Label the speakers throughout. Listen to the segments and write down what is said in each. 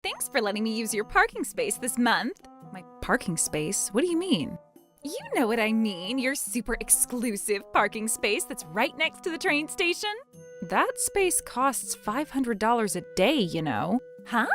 Speaker 1: thanks for letting me use your parking space this month.
Speaker 2: My parking space? What do you mean?
Speaker 1: You know what I mean, your super exclusive parking space that's right next to the train station.
Speaker 2: That space costs $500 a day, you know.
Speaker 1: Huh?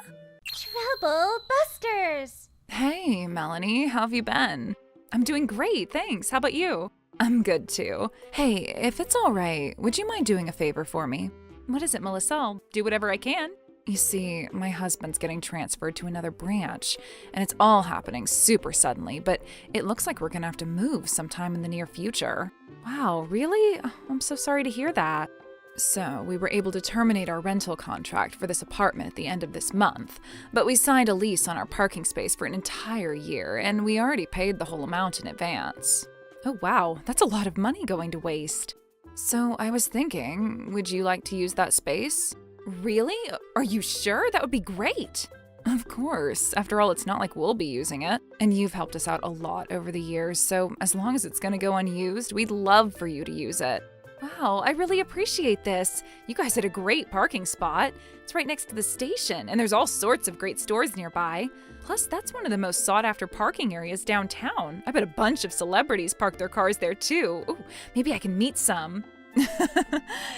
Speaker 3: Trouble Busters!
Speaker 2: Hey, Melanie, how have you been?
Speaker 1: I'm doing great, thanks. How about you?
Speaker 2: I'm good too. Hey, if it's all right, would you mind doing a favor for me?
Speaker 1: What is it, Melissa? I'll do whatever I can.
Speaker 2: You see, my husband's getting transferred to another branch, and it's all happening super suddenly, but it looks like we're gonna have to move sometime in the near future.
Speaker 1: Wow, really? I'm so sorry to hear that.
Speaker 2: So, we were able to terminate our rental contract for this apartment at the end of this month, but we signed a lease on our parking space for an entire year, and we already paid the whole amount in advance.
Speaker 1: Oh wow, that's a lot of money going to waste.
Speaker 2: So, I was thinking, would you like to use that space?
Speaker 1: Really? Are you sure? That would be great.
Speaker 2: Of course. After all, it's not like we'll be using it. And you've helped us out a lot over the years, so as long as it's gonna go unused, we'd love for you to use it.
Speaker 1: Wow, I really appreciate this. You guys had a great parking spot. It's right next to the station, and there's all sorts of great stores nearby. Plus, that's one of the most sought-after parking areas downtown. I bet a bunch of celebrities park their cars there too. Ooh, maybe I can meet some.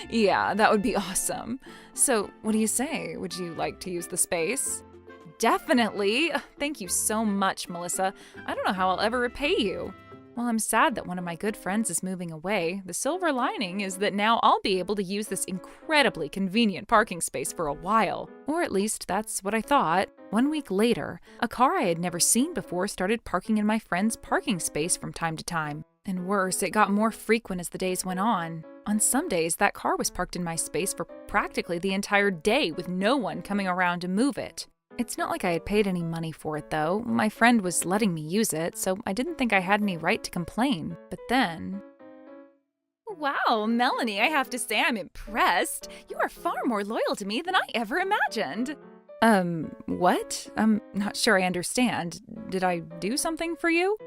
Speaker 2: Yeah, that would be awesome. So, what do you say? Would you like to use the space?
Speaker 1: Definitely. Thank you so much, Melissa. I don't know how I'll ever repay you.
Speaker 2: Well, I'm sad that one of my good friends is moving away. The silver lining is that now I'll be able to use this incredibly convenient parking space for a while. Or at least that's what I thought. 1 week later, a car I had never seen before started parking in my friend's parking space from time to time. And worse, it got more frequent as the days went on. On some days, that car was parked in my space for practically the entire day with no one coming around to move it. It's not like I had paid any money for it, though. My friend was letting me use it, so I didn't think I had any right to complain. But then...
Speaker 1: Wow, Melanie, I have to say I'm impressed. You are far more loyal to me than I ever imagined.
Speaker 2: What? I'm not sure I understand. Did I do something for you?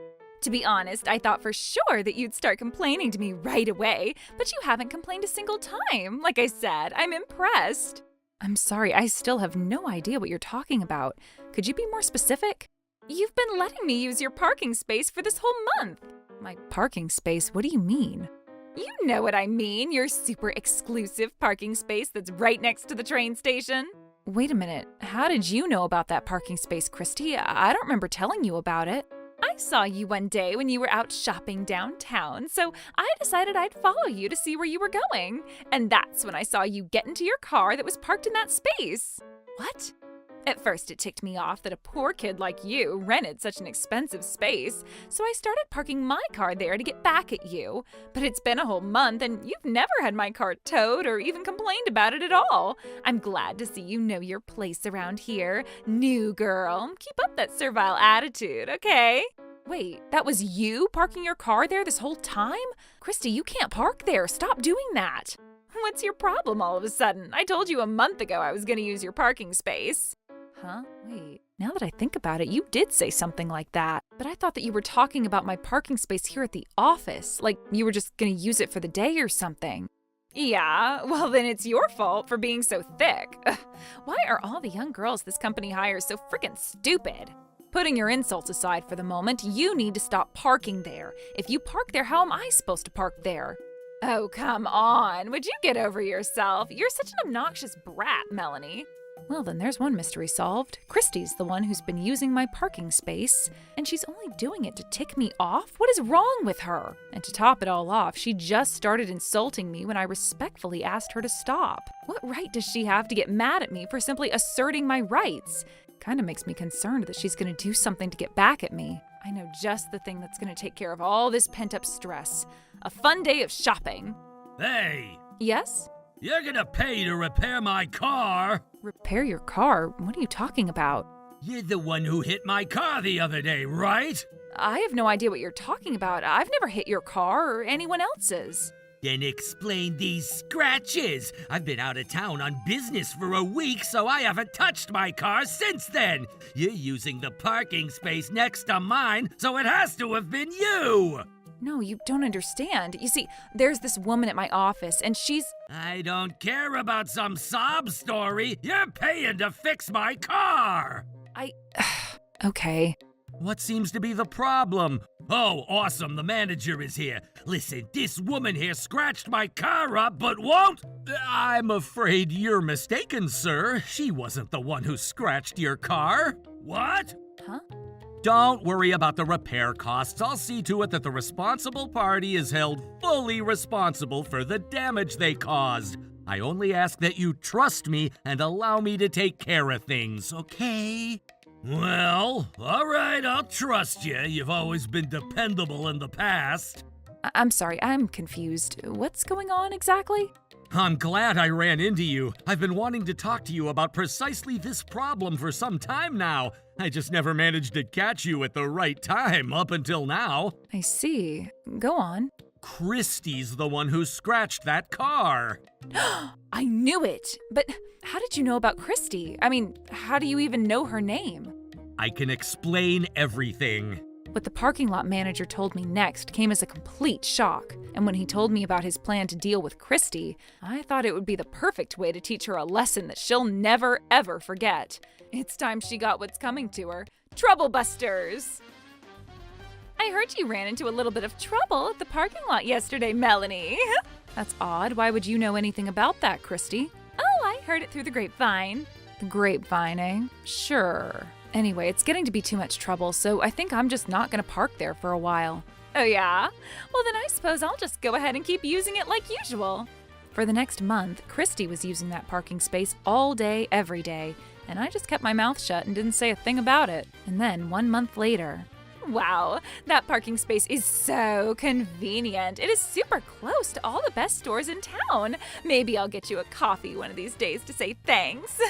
Speaker 1: To be honest, I thought for sure that you'd start complaining to me right away, but you haven't complained a single time. Like I said, I'm impressed.
Speaker 2: I'm sorry, I still have no idea what you're talking about. Could you be more specific?
Speaker 1: You've been letting me use your parking space for this whole month.
Speaker 2: My parking space? What do you mean?
Speaker 1: You know what I mean, your super exclusive parking space that's right next to the train station.
Speaker 2: Wait a minute, how did you know about that parking space, Christy? I don't remember telling you about it.
Speaker 1: I saw you one day when you were out shopping downtown, so I decided I'd follow you to see where you were going. And that's when I saw you get into your car that was parked in that space.
Speaker 2: What?
Speaker 1: At first, it ticked me off that a poor kid like you rented such an expensive space, so I started parking my car there to get back at you. But it's been a whole month, and you've never had my car towed or even complained about it at all. I'm glad to see you know your place around here. New girl. Keep up that servile attitude, okay?
Speaker 2: Wait, that was you parking your car there this whole time? Christy, you can't park there. Stop doing that.
Speaker 1: What's your problem all of a sudden? I told you a month ago I was going to use your parking space.
Speaker 2: Huh? Wait, now that I think about it, you did say something like that. But I thought that you were talking about my parking space here at the office, like you were just gonna use it for the day or something.
Speaker 1: Yeah, well then it's your fault for being so thick. Ugh, why are all the young girls this company hires so frickin' stupid?
Speaker 2: Putting your insults aside for the moment, you need to stop parking there. If you park there, how am I supposed to park there?
Speaker 1: Oh, come on. Would you get over yourself? You're such an obnoxious brat, Melanie.
Speaker 2: Well, then there's one mystery solved. Christy's the one who's been using my parking space, and she's only doing it to tick me off? What is wrong with her? And to top it all off, she just started insulting me when I respectfully asked her to stop. What right does she have to get mad at me for simply asserting my rights? Kinda makes me concerned that she's gonna do something to get back at me.
Speaker 1: I know just the thing that's gonna take care of all this pent-up stress. A fun day of shopping.
Speaker 4: Hey!
Speaker 2: Yes?
Speaker 4: You're gonna pay to repair my car!
Speaker 2: Repair your car? What are you talking about?
Speaker 4: You're the one who hit my car the other day, right?
Speaker 2: I have no idea what you're talking about. I've never hit your car or anyone else's.
Speaker 4: Then explain these scratches. I've been out of town on business for a week, so I haven't touched my car since then. You're using the parking space next to mine, so it has to have been you.
Speaker 2: No, you don't understand. You see, there's this woman at my office, and she's...
Speaker 4: I don't care about some sob story. You're paying to fix my car.
Speaker 2: Okay.
Speaker 4: What seems to be the problem? Oh, awesome, the manager is here. Listen, this woman here scratched my car up, but won't... I'm afraid you're mistaken, sir. She wasn't the one who scratched your car. What?
Speaker 2: Huh?
Speaker 4: Don't worry about the repair costs. I'll see to it that the responsible party is held fully responsible for the damage they caused. I only ask that you trust me and allow me to take care of things, okay? Well, all right, I'll trust you. You've always been dependable in the past.
Speaker 2: I'm sorry, I'm confused. What's going on exactly?
Speaker 4: I'm glad I ran into you. I've been wanting to talk to you about precisely this problem for some time now. I just never managed to catch you at the right time up until now.
Speaker 2: I see. Go on.
Speaker 4: Christy's the one who scratched that car.
Speaker 2: I knew it! But how did you know about Christy? I mean, how do you even know her name?
Speaker 4: I can explain everything.
Speaker 2: What the parking lot manager told me next came as a complete shock. And when he told me about his plan to deal with Christy, I thought it would be the perfect way to teach her a lesson that she'll never, ever forget. It's time she got what's coming to her. Trouble busters! I heard you ran into a little bit of trouble at the parking lot yesterday, Melanie. That's odd. Why would you know anything about that, Christy? Oh, I heard it through the grapevine. The grapevine, eh? Sure. Anyway, it's getting to be too much trouble, so I think I'm just not going to park there for a while. Oh yeah? Well then I suppose I'll just go ahead and keep using it like usual. For the next month, Christy was using that parking space all day, every day, and I just kept my mouth shut and didn't say a thing about it. And then 1 month later... Wow, that parking space is so convenient. It is super close to all the best stores in town. Maybe I'll get you a coffee one of these days to say thanks.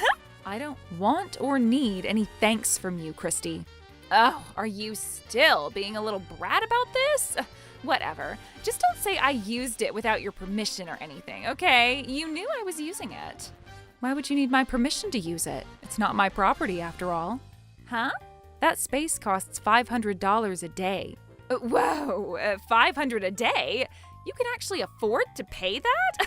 Speaker 2: I don't want or need any thanks from you, Christy. Oh, are you still being a little brat about this? Whatever. Just don't say I used it without your permission or anything, okay? You knew I was using it. Why would you need my permission to use it? It's not my property after all. Huh? That space costs $500 a day. Whoa, $500 a day? You can actually afford to pay that?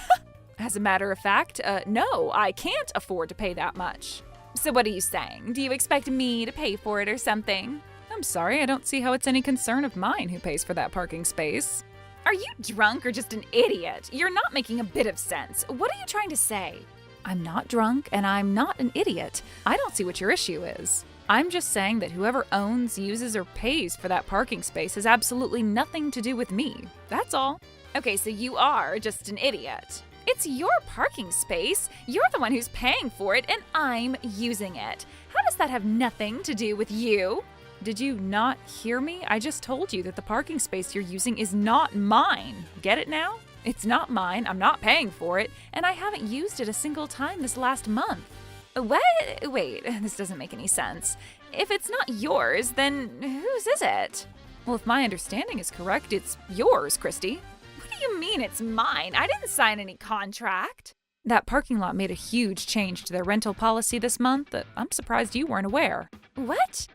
Speaker 2: As a matter of fact, no, I can't afford to pay that much. So what are you saying? Do you expect me to pay for it or something? I'm sorry, I don't see how it's any concern of mine who pays for that parking space. Are you drunk or just an idiot? You're not making a bit of sense. What are you trying to say? I'm not drunk and I'm not an idiot. I don't see what your issue is. I'm just saying that whoever owns, uses, or pays for that parking space has absolutely nothing to do with me. That's all. Okay, so you are just an idiot. It's your parking space. You're the one who's paying for it, and I'm using it. How does that have nothing to do with you? Did you not hear me? I just told you that the parking space you're using is not mine. Get it now? It's not mine, I'm not paying for it, and I haven't used it a single time this last month. What? Wait, this doesn't make any sense. If it's not yours, then whose is it? Well, if my understanding is correct, it's yours, Christy. What do you mean it's mine? I didn't sign any contract. That parking lot made a huge change to their rental policy this month that I'm surprised you weren't aware. What?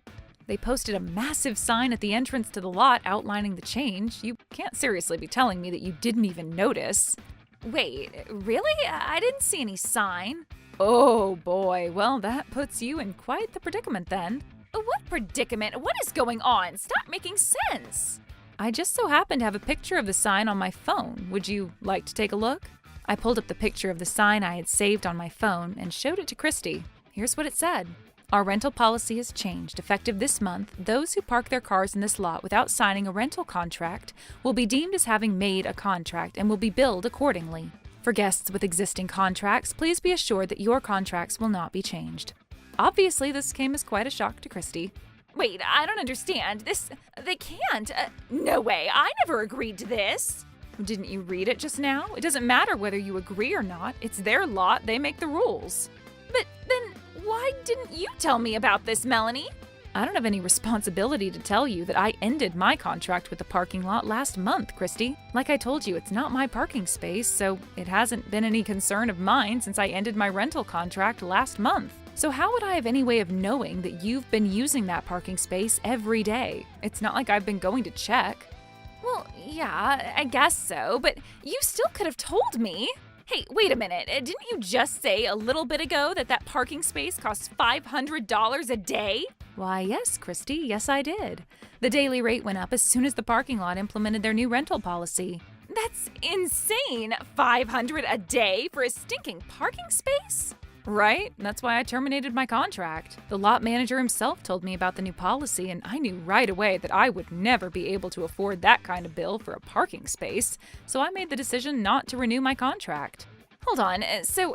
Speaker 2: They posted a massive sign at the entrance to the lot outlining the change. You can't seriously be telling me that you didn't even notice. Wait, really? I didn't see any sign. Oh boy, well that puts you in quite the predicament then. What predicament? What is going on? Stop making sense. I just so happen to have a picture of the sign on my phone. Would you like to take a look? I pulled up the picture of the sign I had saved on my phone and showed it to Christy. Here's what it said. Our rental policy has changed. Effective this month, those who park their cars in this lot without signing a rental contract will be deemed as having made a contract and will be billed accordingly. For guests with existing contracts, please be assured that your contracts will not be changed. Obviously, this came as quite a shock to Christy. Wait, I don't understand. They can't. No way, I never agreed to this. Didn't you read it just now? It doesn't matter whether you agree or not. It's their lot, they make the rules. But then, why didn't you tell me about this, Melanie? I don't have any responsibility to tell you that I ended my contract with the parking lot last month, Christy. Like I told you, it's not my parking space, so it hasn't been any concern of mine since I ended my rental contract last month. So how would I have any way of knowing that you've been using that parking space every day? It's not like I've been going to check.
Speaker 1: Well, yeah, I guess so, but you still could have told me. Hey, wait a minute. Didn't you just say a little bit ago that parking space costs $500 a day?
Speaker 2: Why, yes, Christy, yes, I did. The daily rate went up as soon as the parking lot implemented their new rental policy.
Speaker 1: That's insane. $500 a day for a stinking parking space?
Speaker 2: Right? That's why I terminated my contract. The lot manager himself told me about the new policy, and I knew right away that I would never be able to afford that kind of bill for a parking space, so I made the decision not to renew my contract.
Speaker 1: Hold on, so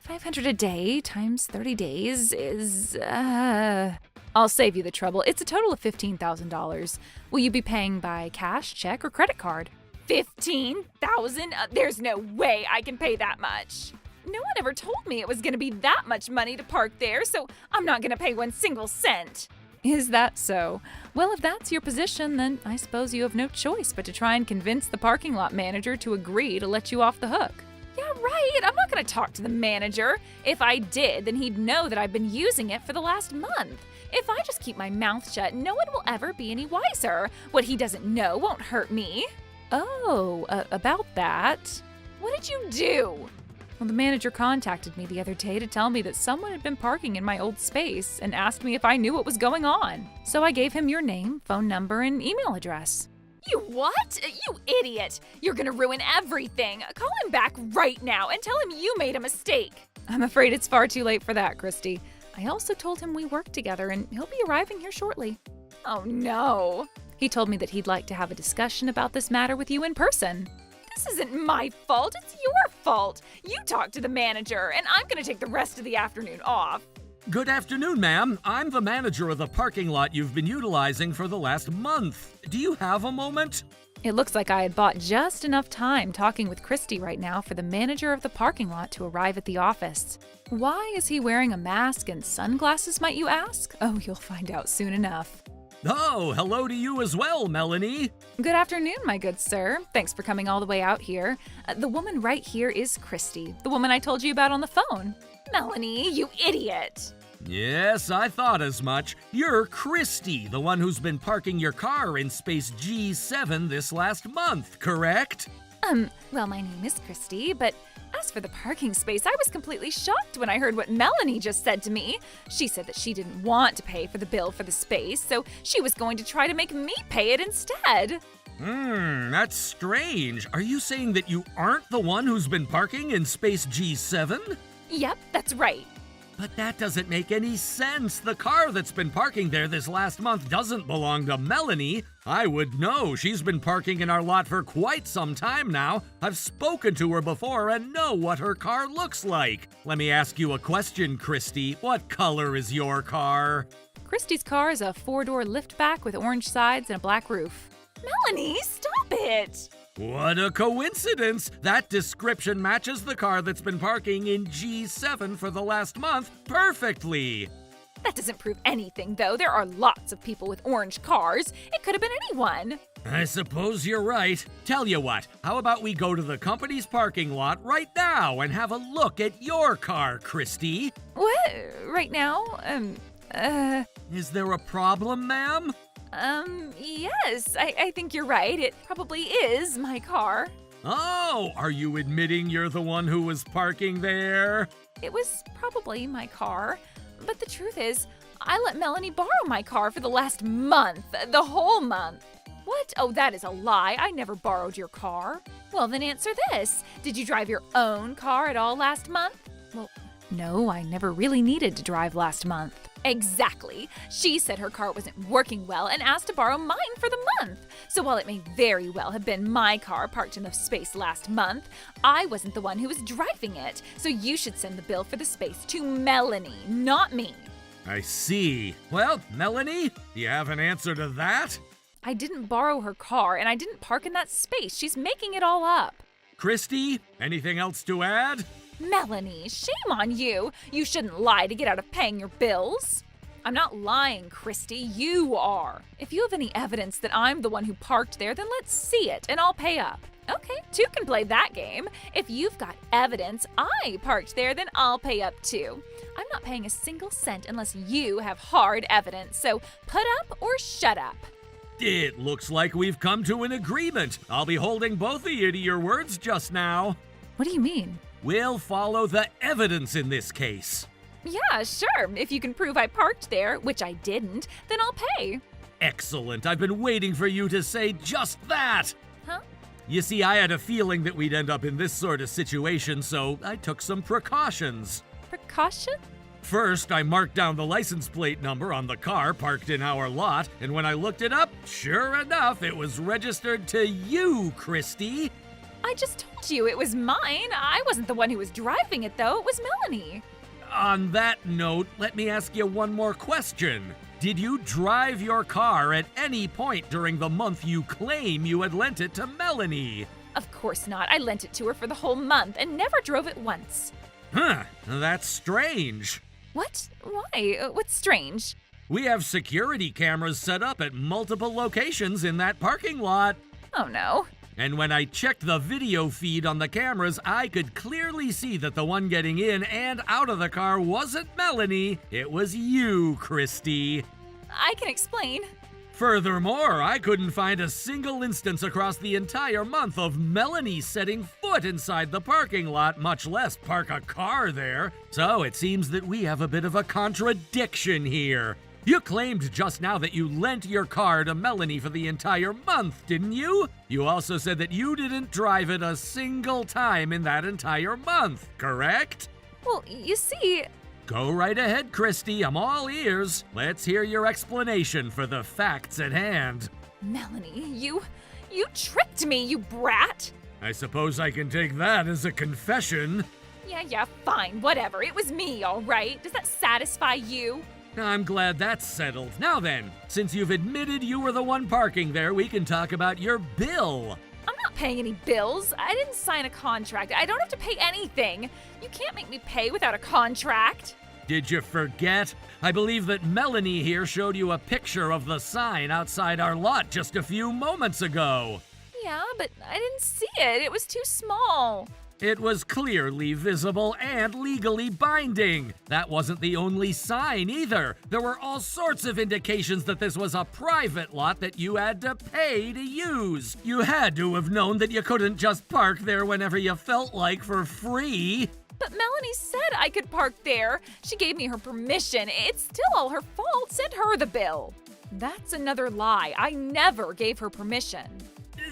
Speaker 2: $500 a day times 30 days is, I'll save you the trouble. It's a total of $15,000. Will you be paying by cash, check, or credit card?
Speaker 1: $15,000? There's no way I can pay that much. No one ever told me it was going to be that much money to park there, so I'm not going to pay 1 single cent.
Speaker 2: Is that so? Well, if that's your position, then I suppose you have no choice but to try and convince the parking lot manager to agree to let you off the hook.
Speaker 1: Yeah, right. I'm not going to talk to the manager. If I did, then he'd know that I've been using it for the last month. If I just keep my mouth shut, no one will ever be any wiser. What he doesn't know won't hurt me.
Speaker 2: Oh, about that.
Speaker 1: What did you do?
Speaker 2: Well, the manager contacted me the other day to tell me that someone had been parking in my old space and asked me if I knew what was going on. So I gave him your name, phone number, and email address.
Speaker 1: You what? You idiot! You're gonna ruin everything. Call him back right now and tell him you made a mistake.
Speaker 2: I'm afraid it's far too late for that, Christy. I also told him we work together and he'll be arriving here shortly.
Speaker 1: Oh no.
Speaker 2: He told me that he'd like to have a discussion about this matter with you in person.
Speaker 1: This isn't my fault, it's your fault. You talk to the manager, and I'm gonna take the rest of the afternoon off.
Speaker 4: Good afternoon, ma'am. I'm the manager of the parking lot you've been utilizing for the last month. Do you have a moment?
Speaker 2: It looks like I had bought just enough time talking with Christy right now for the manager of the parking lot to arrive at the office. Why is he wearing a mask and sunglasses, might you ask? Oh, you'll find out soon enough.
Speaker 4: Oh, hello to you as well, Melanie.
Speaker 2: Good afternoon, my good sir. Thanks for coming all the way out here. The woman right here is Christy, the woman I told you about on the phone.
Speaker 1: Melanie, you idiot.
Speaker 4: Yes, I thought as much. You're Christy, the one who's been parking your car in space G7 this last month, correct?
Speaker 1: Well, my name is Christy, but as for the parking space, I was completely shocked when I heard what Melanie just said to me. She said that she didn't want to pay for the bill for the space, so she was going to try to make me pay it instead.
Speaker 4: That's strange. Are you saying that you aren't the one who's been parking in space G7?
Speaker 1: Yep, that's right.
Speaker 4: But that doesn't make any sense. The car that's been parking there this last month doesn't belong to Melanie. I would know. She's been parking in our lot for quite some time now. I've spoken to her before and know what her car looks like. Let me ask you a question, Christy. What color is your car?
Speaker 2: Christy's car is a 4-door liftback with orange sides and a black roof.
Speaker 1: Melanie, stop it!
Speaker 4: What a coincidence! That description matches the car that's been parking in G7 for the last month perfectly!
Speaker 1: That doesn't prove anything, though. There are lots of people with orange cars. It could have been anyone.
Speaker 4: I suppose you're right. Tell you what, how about we go to the company's parking lot right now and have a look at your car, Christy?
Speaker 2: What? Right now?
Speaker 4: Is there a problem, ma'am?
Speaker 1: Yes, I think you're right. It probably is my car.
Speaker 4: Oh, are you admitting you're the one who was parking there?
Speaker 1: It was probably my car. But the truth is, I let Melanie borrow my car for the last month. The whole month. What? Oh, that is a lie. I never borrowed your car. Well, then answer this. Did you drive your own car at all last month?
Speaker 2: Well, no, I never really needed to drive last month.
Speaker 1: Exactly. She said her car wasn't working well and asked to borrow mine for the month. So while it may very well have been my car parked in the space last month, I wasn't the one who was driving it. So you should send the bill for the space to Melanie, not me.
Speaker 4: I see. Well, Melanie, do you have an answer to that?
Speaker 2: I didn't borrow her car and I didn't park in that space. She's making it all up.
Speaker 4: Christy, anything else to add?
Speaker 1: Melanie, shame on you. You shouldn't lie to get out of paying your bills. I'm not lying, Christy. You are. If you have any evidence that I'm the one who parked there, then let's see it and I'll pay up. Okay, two can play that game. If you've got evidence I parked there, then I'll pay up too. I'm not paying a single cent unless you have hard evidence, so put up or shut up.
Speaker 4: It looks like we've come to an agreement. I'll be holding both of you to your words just now.
Speaker 2: What do you mean?
Speaker 4: We'll follow the evidence in this case.
Speaker 1: Yeah, sure. If you can prove I parked there, which I didn't, then I'll pay.
Speaker 4: Excellent. I've been waiting for you to say just that.
Speaker 1: Huh?
Speaker 4: You see, I had a feeling that we'd end up in this sort of situation, so I took some precautions.
Speaker 1: Precaution?
Speaker 4: First, I marked down the license plate number on the car parked in our lot, and when I looked it up, sure enough, it was registered to you, Christy.
Speaker 1: I just told you it was mine. I wasn't the one who was driving it, though. It was Melanie.
Speaker 4: On that note, let me ask you one more question. Did you drive your car at any point during the month you claim you had lent it to Melanie?
Speaker 1: Of course not. I lent it to her for the whole month and never drove it once.
Speaker 4: Huh, that's strange.
Speaker 1: What? Why? What's strange?
Speaker 4: We have security cameras set up at multiple locations in that parking lot.
Speaker 1: Oh no.
Speaker 4: And when I checked the video feed on the cameras, I could clearly see that the one getting in and out of the car wasn't Melanie, it was you, Christy.
Speaker 1: I can explain.
Speaker 4: Furthermore, I couldn't find a single instance across the entire month of Melanie setting foot inside the parking lot, much less park a car there. So it seems that we have a bit of a contradiction here. You claimed just now that you lent your car to Melanie for the entire month, didn't you? You also said that you didn't drive it a single time in that entire month, correct?
Speaker 1: Well, you see...
Speaker 4: Go right ahead, Christy. I'm all ears. Let's hear your explanation for the facts at hand.
Speaker 1: Melanie, you tricked me, you brat!
Speaker 4: I suppose I can take that as a confession.
Speaker 1: Yeah, fine, whatever. It was me, all right. Does that satisfy you?
Speaker 4: I'm glad that's settled. Now then, since you've admitted you were the one parking there, we can talk about your bill.
Speaker 1: I'm not paying any bills. I didn't sign a contract. I don't have to pay anything. You can't make me pay without a contract.
Speaker 4: Did you forget? I believe that Melanie here showed you a picture of the sign outside our lot just a few moments ago.
Speaker 1: Yeah, but I didn't see it. It was too small.
Speaker 4: It was clearly visible and legally binding. That wasn't the only sign either. There were all sorts of indications that this was a private lot that you had to pay to use. You had to have known that you couldn't just park there whenever you felt like for free.
Speaker 1: But Melanie said I could park there. She gave me her permission. It's still all her fault. Send her the bill. That's another lie. I never gave her permission.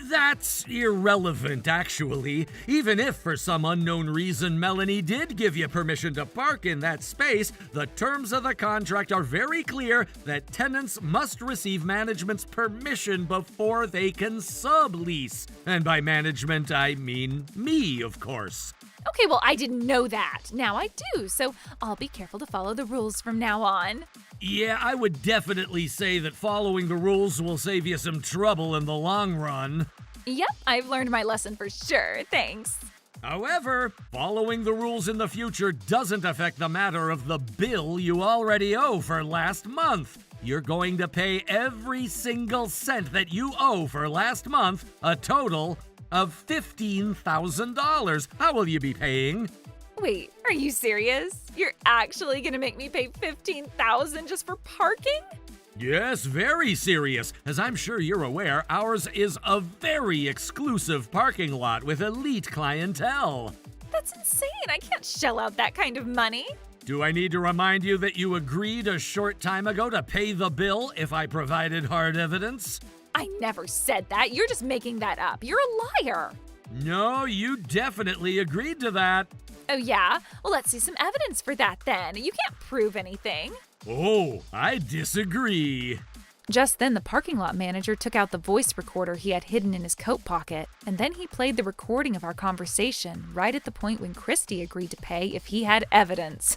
Speaker 4: That's irrelevant, actually. Even if, for some unknown reason, Melanie did give you permission to park in that space, the terms of the contract are very clear that tenants must receive management's permission before they can sublease. And by management, I mean me, of course.
Speaker 1: Okay, well, I didn't know that. Now I do, so I'll be careful to follow the rules from now on.
Speaker 4: Yeah, I would definitely say that following the rules will save you some trouble in the long run.
Speaker 1: Yep, I've learned my lesson for sure. Thanks.
Speaker 4: However, following the rules in the future doesn't affect the matter of the bill you already owe for last month. You're going to pay every single cent that you owe for last month, a total of $15,000. How will you be paying?
Speaker 1: Wait, are you serious? You're actually gonna make me pay $15,000 just for parking?
Speaker 4: Yes, very serious. As I'm sure you're aware, ours is a very exclusive parking lot with elite clientele.
Speaker 1: That's insane. I can't shell out that kind of money.
Speaker 4: Do I need to remind you that you agreed a short time ago to pay the bill if I provided hard evidence?
Speaker 1: I never said that. You're just making that up. You're a liar.
Speaker 4: No, you definitely agreed to that.
Speaker 1: Oh, yeah? Well, let's see some evidence for that then. You can't prove anything.
Speaker 4: Oh, I disagree.
Speaker 2: Just then, the parking lot manager took out the voice recorder he had hidden in his coat pocket, and then he played the recording of our conversation right at the point when Christy agreed to pay if he had evidence.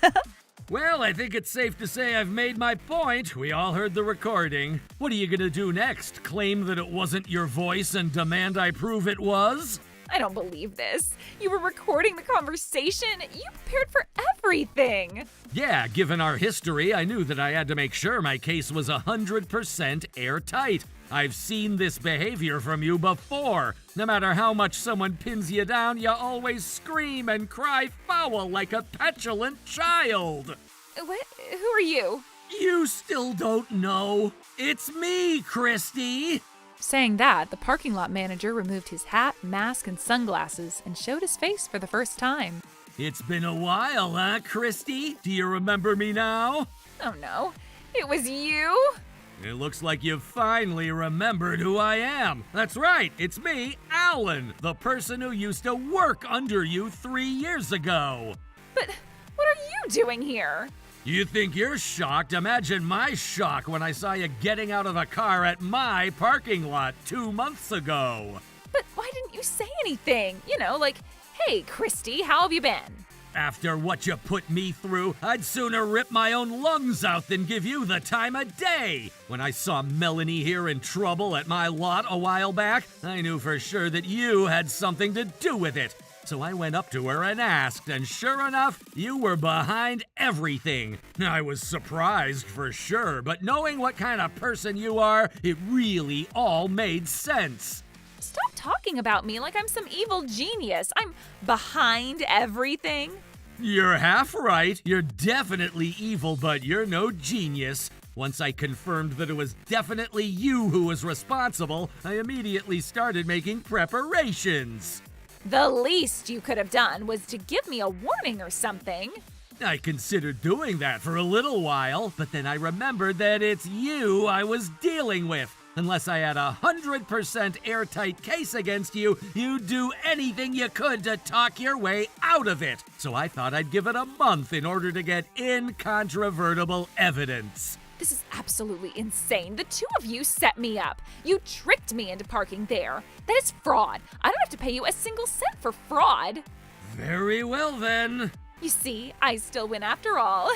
Speaker 4: Well, I think it's safe to say I've made my point. We all heard the recording. What are you gonna do next? Claim that it wasn't your voice and demand I prove it was?
Speaker 1: I don't believe this. You were recording the conversation. You prepared for everything.
Speaker 4: Yeah, given our history, I knew that I had to make sure my case was 100% airtight. I've seen this behavior from you before. No matter how much someone pins you down, you always scream and cry foul like a petulant child.
Speaker 1: What? Who are you?
Speaker 4: You still don't know? It's me, Christy!
Speaker 2: Saying that, the parking lot manager removed his hat, mask, and sunglasses and showed his face for the first time.
Speaker 4: It's been a while, huh, Christy? Do you remember me now?
Speaker 1: Oh no, it was you?
Speaker 4: It looks like you've finally remembered who I am. That's right, it's me, Alan, the person who used to work under you 3 years ago.
Speaker 1: But what are you doing here?
Speaker 4: You think you're shocked? Imagine my shock when I saw you getting out of the car at my parking lot 2 months ago.
Speaker 1: But why didn't you say anything? You know, like, hey, Christy, how have you been?
Speaker 4: After what you put me through, I'd sooner rip my own lungs out than give you the time of day. When I saw Melanie here in trouble at my lot a while back, I knew for sure that you had something to do with it. So I went up to her and asked, and sure enough, you were behind everything. I was surprised for sure, but knowing what kind of person you are, it really all made sense.
Speaker 1: Stop talking about me like I'm some evil genius. I'm behind everything.
Speaker 4: You're half right. You're definitely evil, but you're no genius. Once I confirmed that it was definitely you who was responsible, I immediately started making preparations.
Speaker 1: The least you could have done was to give me a warning or something.
Speaker 4: I considered doing that for a little while, but then I remembered that it's you I was dealing with. Unless I had 100% airtight case against you, you'd do anything you could to talk your way out of it. So I thought I'd give it a month in order to get incontrovertible evidence.
Speaker 1: This is absolutely insane. The two of you set me up. You tricked me into parking there. That is fraud. I don't have to pay you a single cent for fraud.
Speaker 4: Very well then.
Speaker 1: You see, I still win after all.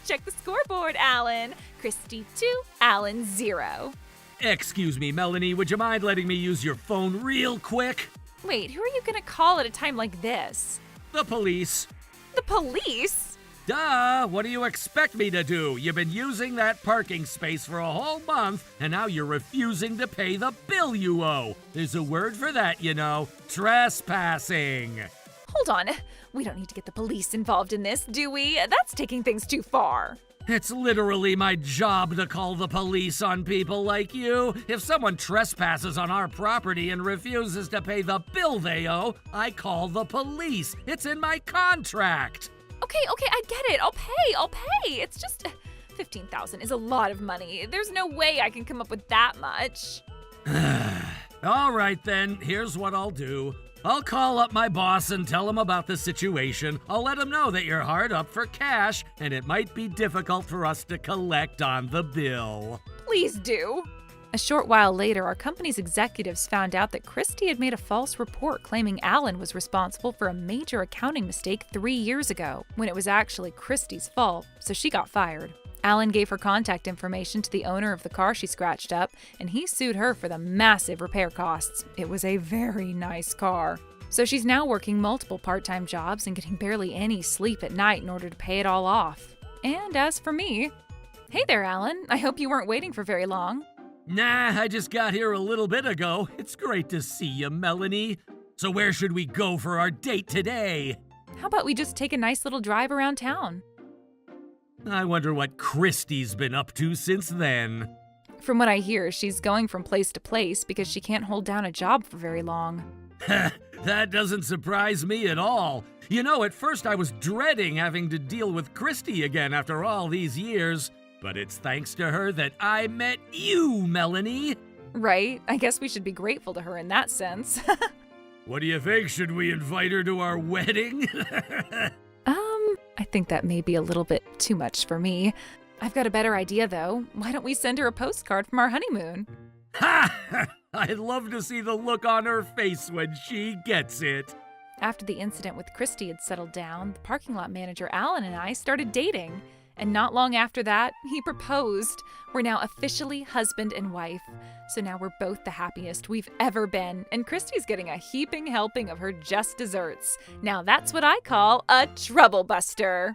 Speaker 1: Check the scoreboard, Alan. Christy 2, Alan 0.
Speaker 4: Excuse me, Melanie, would you mind letting me use your phone real quick?
Speaker 1: Wait, who are you gonna call at a time like this?
Speaker 4: The police.
Speaker 1: The police?
Speaker 4: Duh, what do you expect me to do? You've been using that parking space for a whole month, and now you're refusing to pay the bill you owe. There's a word for that, you know. Trespassing.
Speaker 1: Hold on. We don't need to get the police involved in this, do we? That's taking things too far.
Speaker 4: It's literally my job to call the police on people like you. If someone trespasses on our property and refuses to pay the bill they owe, I call the police. It's in my contract.
Speaker 1: Okay, I get it. I'll pay. It's just $15,000 is a lot of money. There's no way I can come up with that much.
Speaker 4: All right then, here's what I'll do. I'll call up my boss and tell him about the situation. I'll let him know that you're hard up for cash and it might be difficult for us to collect on the bill.
Speaker 1: Please do.
Speaker 2: A short while later, our company's executives found out that Christy had made a false report claiming Alan was responsible for a major accounting mistake 3 years ago, when it was actually Christy's fault, so she got fired. Alan gave her contact information to the owner of the car she scratched up, and he sued her for the massive repair costs. It was a very nice car. So she's now working multiple part-time jobs and getting barely any sleep at night in order to pay it all off. And as for me, hey there, Alan. I hope you weren't waiting for very long.
Speaker 4: Nah, I just got here a little bit ago. It's great to see you, Melanie. So where should we go for our date today?
Speaker 2: How about we just take a nice little drive around town?
Speaker 4: I wonder what Christy's been up to since then.
Speaker 2: From what I hear, she's going from place to place because she can't hold down a job for very long.
Speaker 4: That doesn't surprise me at all. You know, at first I was dreading having to deal with Christy again after all these years. But it's thanks to her that I met you, Melanie.
Speaker 2: Right? I guess we should be grateful to her in that sense.
Speaker 4: What do you think? Should we invite her to our wedding?
Speaker 2: I think that may be a little bit too much for me. I've got a better idea, though. Why don't we send her a postcard from our honeymoon?
Speaker 4: Ha! I'd love to see the look on her face when she gets it.
Speaker 2: After the incident with Christy had settled down, the parking lot manager Alan and I started dating. And not long after that, he proposed. We're now officially husband and wife. So now we're both the happiest we've ever been, and Christy's getting a heaping helping of her just desserts. Now that's what I call a trouble buster.